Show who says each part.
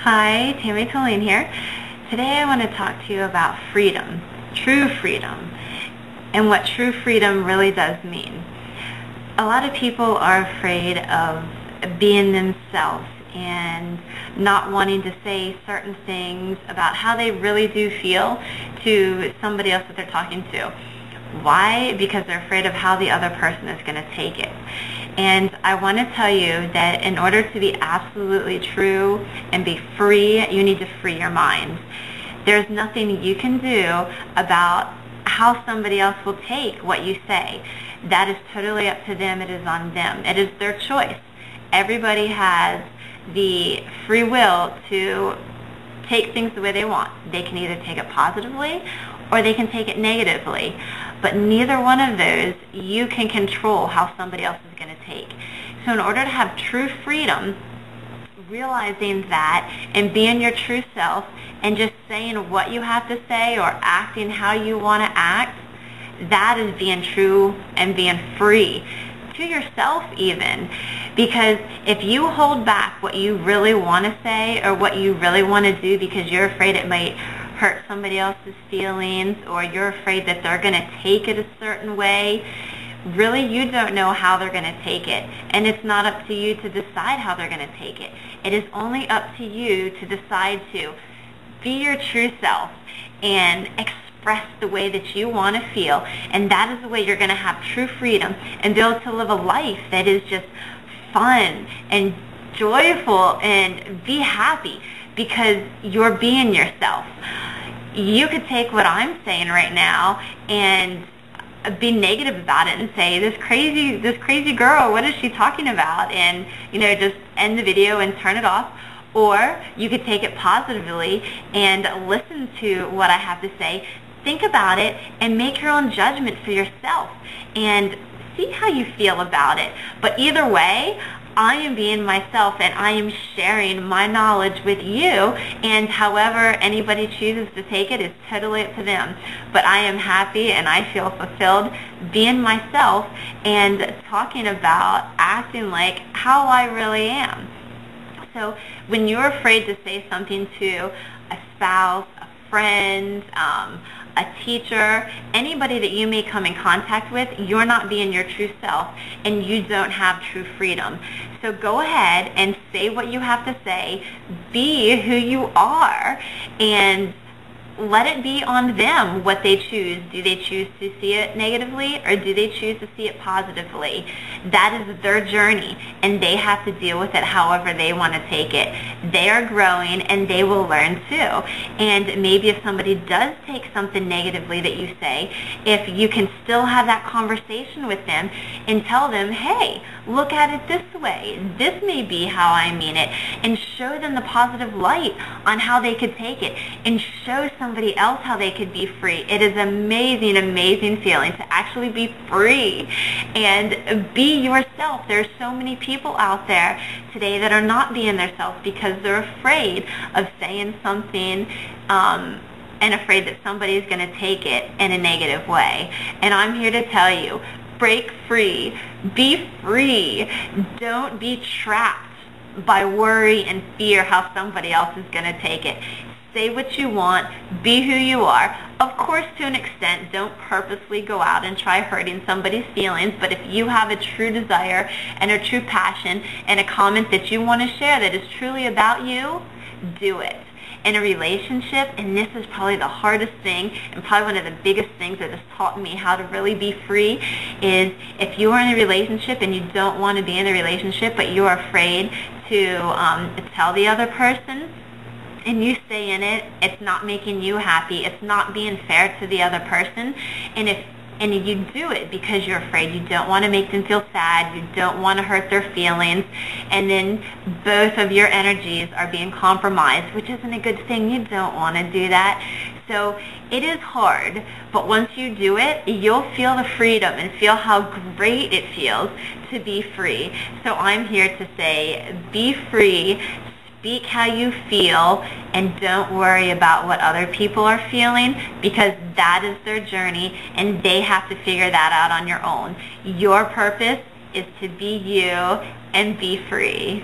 Speaker 1: Hi, Tammy Colleen here. Today I want to talk to you about freedom, true freedom, and what true freedom really does mean. A lot of people are afraid of being themselves and not wanting to say certain things about how they really do feel to somebody else that they're talking to. Why? Because they're afraid of how the other person is going to take it. And I want to tell you that in order to be absolutely true and be free, you need to free your mind. There's nothing you can do about how somebody else will take what you say. That is totally up to them. It is on them. It is their choice. Everybody has the free will to take things the way they want. They can either take it positively or they can take it negatively. But neither one of those you can control how somebody else is going to take. So in order to have true freedom, realizing that and being your true self and just saying what you have to say or acting how you want to act, that is being true and being free to yourself even. Because if you hold back what you really want to say or what you really want to do because you're afraid it might hurt somebody else's feelings or you're afraid that they're going to take it a certain way, really you don't know how they're going to take it. And it's not up to you to decide how they're going to take it. It is only up to you to decide to be your true self and express the way that you want to feel. And that is the way you're going to have true freedom and be able to live a life that is just fun and joyful and be happy because you're being yourself. You could take what I'm saying right now and be negative about it and say, this crazy girl, what is she talking about? And, just end the video and turn it off. Or you could take it positively and listen to what I have to say, think about it, and make your own judgment for yourself and see how you feel about it. But either way, I am being myself and I am sharing my knowledge with you, and however anybody chooses to take it is totally up to them. But I am happy and I feel fulfilled being myself and talking about acting like how I really am. So when you're afraid to say something to a spouse, a friend, a teacher, anybody that you may come in contact with, you're not being your true self and you don't have true freedom. So go ahead and say what you have to say, be who you are, and let it be on them what they choose. Do they choose to see it negatively or do they choose to see it positively? That is their journey and they have to deal with it however they want to take it. They are growing and they will learn too. And maybe if somebody does take something negatively that you say, if you can still have that conversation with them and tell them, hey, look at it this way. This may be how I mean it. And show them the positive light on how they could take it. And show somebody else how they could be free. It is amazing, amazing feeling to actually be free and be yourself. There's so many people out there today that are not being themselves because they're afraid of saying something and afraid that somebody is going to take it in a negative way. And I'm here to tell you, break free. Be free. Don't be trapped by worry and fear how somebody else is going to take it. Say what you want. Be who you are. Of course, to an extent, don't purposely go out and try hurting somebody's feelings, but if you have a true desire and a true passion and a comment that you want to share that is truly about you, do it. In a relationship, and this is probably the hardest thing and probably one of the biggest things that has taught me how to really be free, is if you are in a relationship and you don't want to be in a relationship but you're afraid to tell the other person, and you stay in it, it's not making you happy, it's not being fair to the other person, and you do it because you're afraid, you don't want to make them feel sad, you don't want to hurt their feelings, and then both of your energies are being compromised, which isn't a good thing. You don't want to do that. So it is hard, but once you do it, you'll feel the freedom and feel how great it feels to be free. So I'm here to say, be free. Speak how you feel and don't worry about what other people are feeling, because that is their journey and they have to figure that out on your own. Your purpose is to be you and be free.